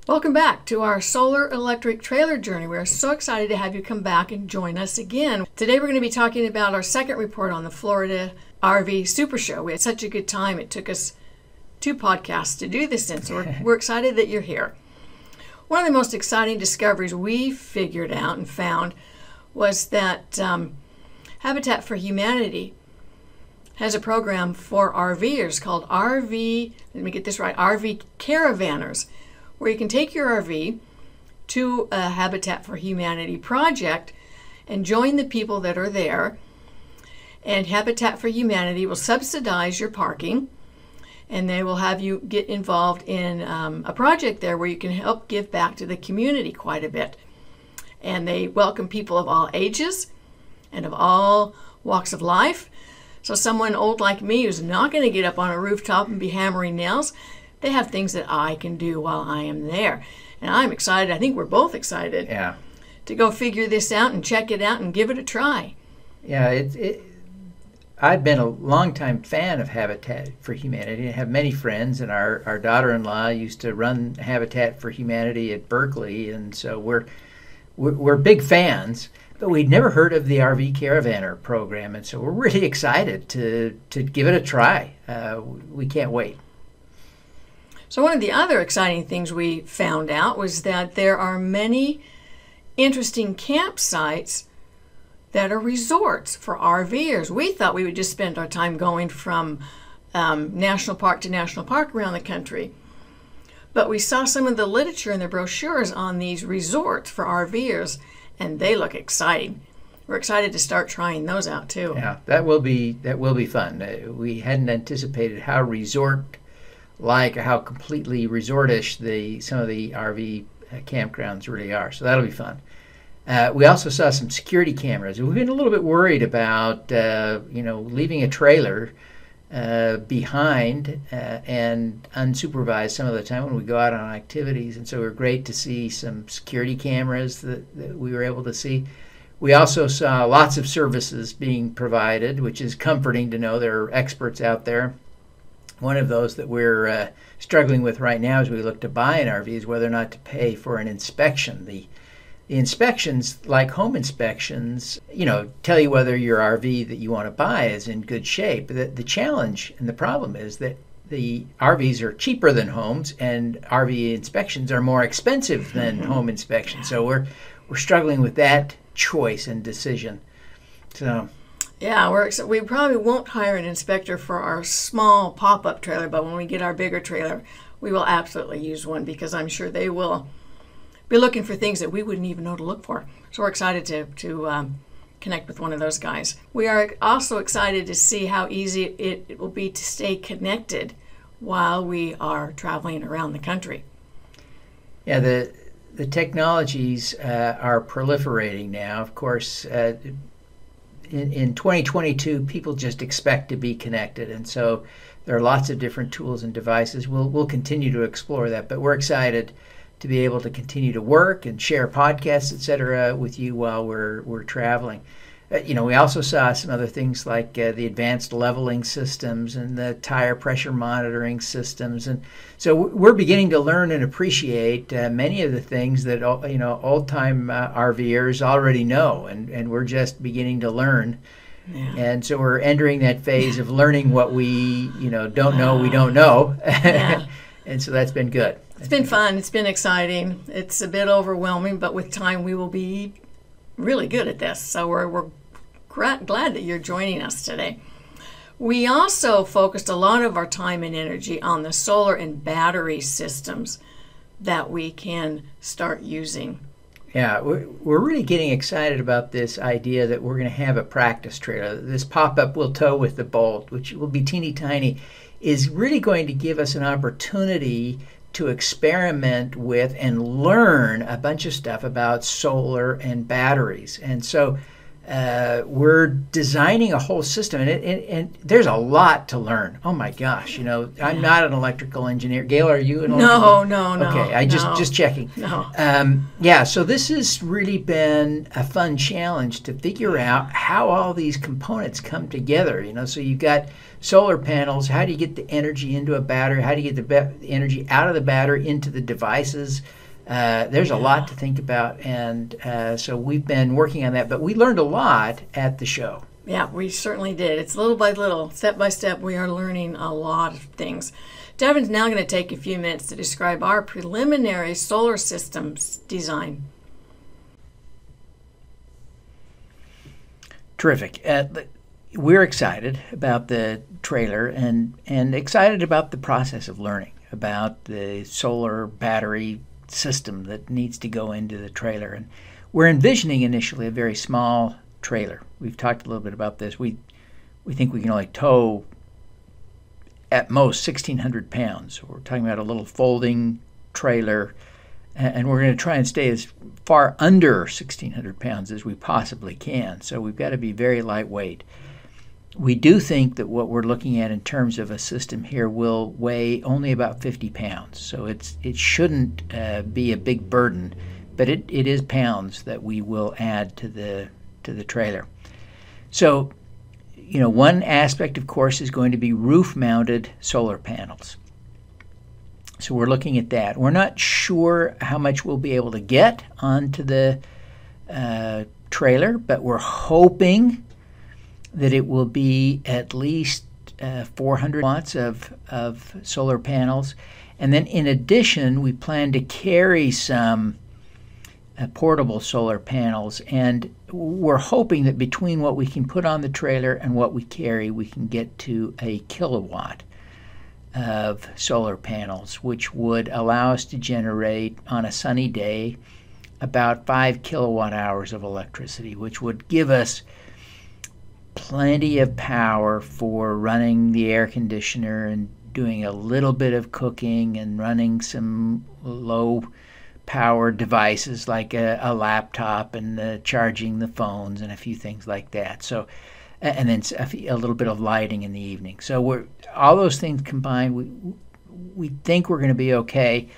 Welcome back to our solar electric trailer journey. We're so excited to have you come back and join us again. Today we're going to be talking about our second report on the Florida RV Supershow. We had such a good time. It took us 2 podcasts to do this in, so we're excited that you're here. One of the most exciting discoveries we figured out and found was that Habitat for Humanity has a program for RVers called RV, let me get this right, RV caravanners, where you can take your RV to a Habitat for Humanity project and join the people that are there. And Habitat for Humanity will subsidize your parking, and they will have you get involved in a project there where you can help give back to the community quite a bit. And they welcome people of all ages and of all walks of life. So someone old like me who's not going to get up on a rooftop and be hammering nails, they have things that I can do while I am there. And I'm excited. I think we're both excited to go figure this out and check it out and give it a try. Yeah, I've been a longtime fan of Habitat for Humanity. I have many friends, and our daughter-in-law used to run Habitat for Humanity at Berkeley, and so we're big fans. But we'd never heard of the RV Caravaner program, and so we're really excited to give it a try. We can't wait. So one of the other exciting things we found out was that there are many interesting campsites that are resorts for RVers. We thought we would just spend our time going from national park to national park around the country. But we saw some of the literature in the brochures on these resorts for RVers, and they look exciting. We're excited to start trying those out too. Yeah, that will be fun. We hadn't anticipated how resort-like, or how completely resortish some of the RV campgrounds really are. So that'll be fun. We also saw some security cameras. We've been a little bit worried about leaving a trailer behind and unsupervised some of the time when we go out on activities, and so we're great to see some security cameras that we were able to see. We also saw lots of services being provided, which is comforting to know there are experts out there. One of those that we're struggling with right now as we look to buy an RV is whether or not to pay for an inspection. The inspections, like home inspections, tell you whether your RV that you want to buy is in good shape. The challenge and the problem is that the RVs are cheaper than homes, and RV inspections are more expensive than home inspections. So we're struggling with that choice and decision. So. Yeah, we probably won't hire an inspector for our small pop-up trailer, but when we get our bigger trailer, we will absolutely use one, because I'm sure they will be looking for things that we wouldn't even know to look for. So we're excited to connect with one of those guys. We are also excited to see how easy it will be to stay connected while we are traveling around the country. Yeah, the technologies are proliferating now. Of course, in 2022, people just expect to be connected, and so there are lots of different tools and devices. We'll continue to explore that, but we're excited to be able to continue to work and share podcasts, etc., with you while we're traveling. We also saw some other things like the advanced leveling systems and the tire pressure monitoring systems, and so we're beginning to learn and appreciate many of the things that old-time RVers already know, and we're just beginning to learn. Yeah. And so we're entering that phase of learning what we don't know we don't know. Yeah. And so that's been good. It's been fun. It's been exciting. It's a bit overwhelming, but with time we will be really good at this. So we're glad that you're joining us today. We also focused a lot of our time and energy on the solar and battery systems that we can start using. Yeah, we're really getting excited about this idea that we're going to have a practice trailer. This pop-up will tow with the Bolt, which will be teeny tiny, is really going to give us an opportunity to experiment with and learn a bunch of stuff about solar and batteries. And so we're designing a whole system, and there's a lot to learn. Oh my gosh, I'm not an electrical engineer. Gail, are you an electrical? No. Okay, just checking. No. Yeah, so this has really been a fun challenge to figure out how all these components come together. So you've got solar panels. How do you get the energy into a battery? How do you get the energy out of the battery into the devices? There's a lot to think about, and so we've been working on that, but we learned a lot at the show. Yeah, we certainly did. It's little by little, step by step, we are learning a lot of things. Devin's now going to take a few minutes to describe our preliminary solar systems design. Terrific. We're excited about the trailer and excited about the process of learning about the solar battery system that needs to go into the trailer. And we're envisioning initially a very small trailer. We've talked a little bit about this. We think we can only tow at most 1,600 pounds. We're talking about a little folding trailer, and we're going to try and stay as far under 1,600 pounds as we possibly can. So we've got to be very lightweight. We do think that what we're looking at in terms of a system here will weigh only about 50 pounds. So it shouldn't be a big burden, but it is pounds that we will add to the trailer. So, one aspect, of course, is going to be roof-mounted solar panels. So we're looking at that. We're not sure how much we'll be able to get onto the trailer, but we're hoping that it will be at least 400 watts of solar panels. And then in addition, we plan to carry some portable solar panels. And we're hoping that between what we can put on the trailer and what we carry, we can get to a kilowatt of solar panels, which would allow us to generate on a sunny day about 5 kilowatt hours of electricity, which would give us plenty of power for running the air conditioner and doing a little bit of cooking and running some low power devices like a laptop and charging the phones and a few things like that. So, and then a little bit of lighting in the evening. So all those things combined, we think we're going to be okay.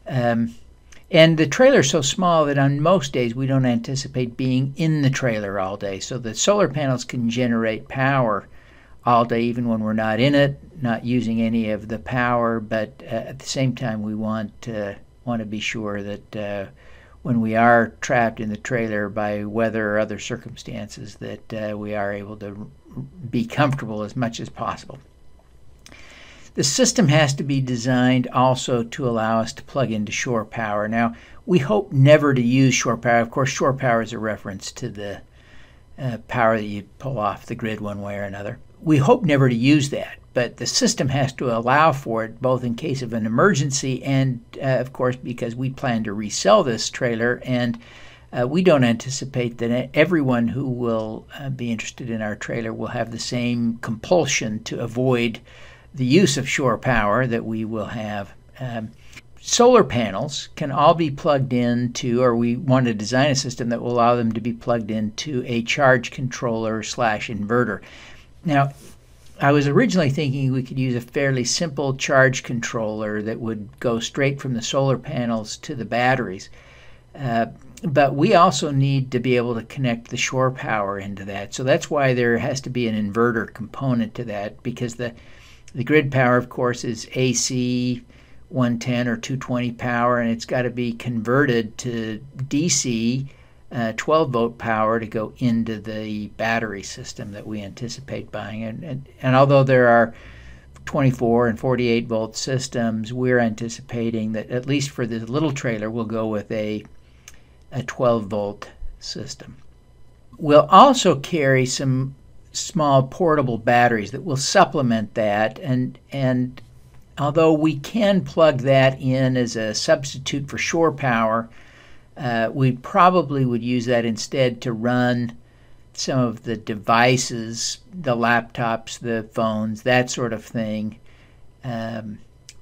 And the trailer's so small that on most days we don't anticipate being in the trailer all day. So the solar panels can generate power all day, even when we're not in it, not using any of the power. But at the same time, we want to be sure that when we are trapped in the trailer by weather or other circumstances, that we are able to be comfortable as much as possible. The system has to be designed also to allow us to plug into shore power. Now, we hope never to use shore power. Of course, shore power is a reference to the power that you pull off the grid one way or another. We hope never to use that, but the system has to allow for it both in case of an emergency and, of course, because we plan to resell this trailer, and we don't anticipate that everyone who will be interested in our trailer will have the same compulsion to avoid the use of shore power that we will have. Solar panels can all be plugged into, or we want to design a system that will allow them to be plugged into a charge controller / inverter. Now, I was originally thinking we could use a fairly simple charge controller that would go straight from the solar panels to the batteries. But we also need to be able to connect the shore power into that. So that's why there has to be an inverter component to that, because the grid power, of course, is AC 110 or 220 power, and it's got to be converted to DC 12-volt power to go into the battery system that we anticipate buying. And although there are 24 and 48-volt systems, we're anticipating that at least for this little trailer, we'll go with a 12-volt system. We'll also carry some small portable batteries that will supplement that, and although we can plug that in as a substitute for shore power, we probably would use that instead to run some of the devices, the laptops, the phones, that sort of thing,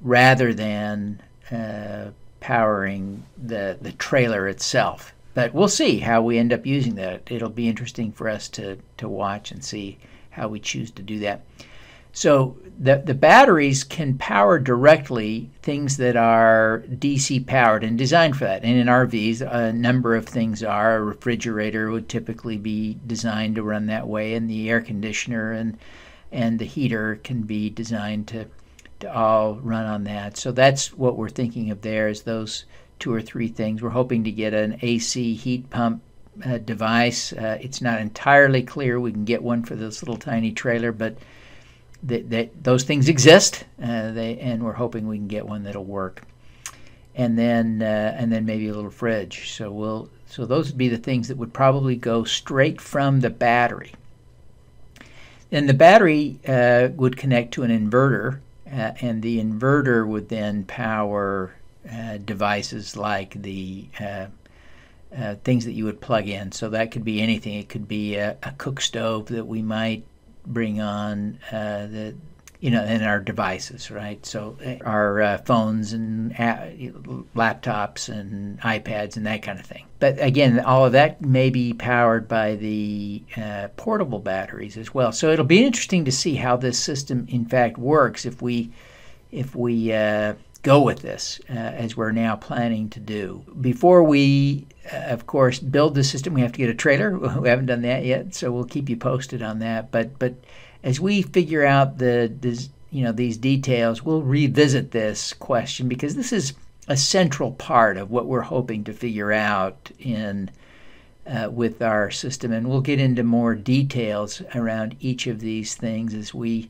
rather than powering the trailer itself. But we'll see how we end up using that. It'll be interesting for us to watch and see how we choose to do that. So the batteries can power directly things that are DC powered and designed for that. And in RVs, a number of things are. A refrigerator would typically be designed to run that way, and the air conditioner and the heater can be designed to all run on that. So that's what we're thinking of there, is those 2 or 3 things. We're hoping to get an AC heat pump device. It's not entirely clear we can get one for this little tiny trailer, but those things exist, and we're hoping we can get one that'll work. And then maybe a little fridge. So those would be the things that would probably go straight from the battery. Then the battery would connect to an inverter, and the inverter would then power devices like the things that you would plug in. So that could be anything. It could be a cook stove that we might bring on in our devices, right? So our phones and laptops and iPads and that kind of thing. But again, all of that may be powered by the portable batteries as well. So it'll be interesting to see how this system in fact works if we go with this as we're now planning to do. Before we, of course, build the system, we have to get a trailer. We haven't done that yet, so we'll keep you posted on that. But as we figure out these details, we'll revisit this question, because this is a central part of what we're hoping to figure out with our system, and we'll get into more details around each of these things as we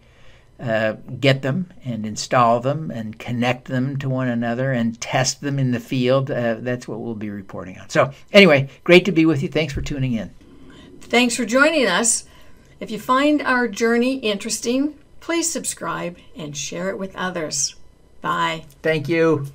get them and install them and connect them to one another and test them in the field. That's what we'll be reporting on. So anyway, great to be with you. Thanks for tuning in. Thanks for joining us. If you find our journey interesting, please subscribe and share it with others. Bye. Thank you.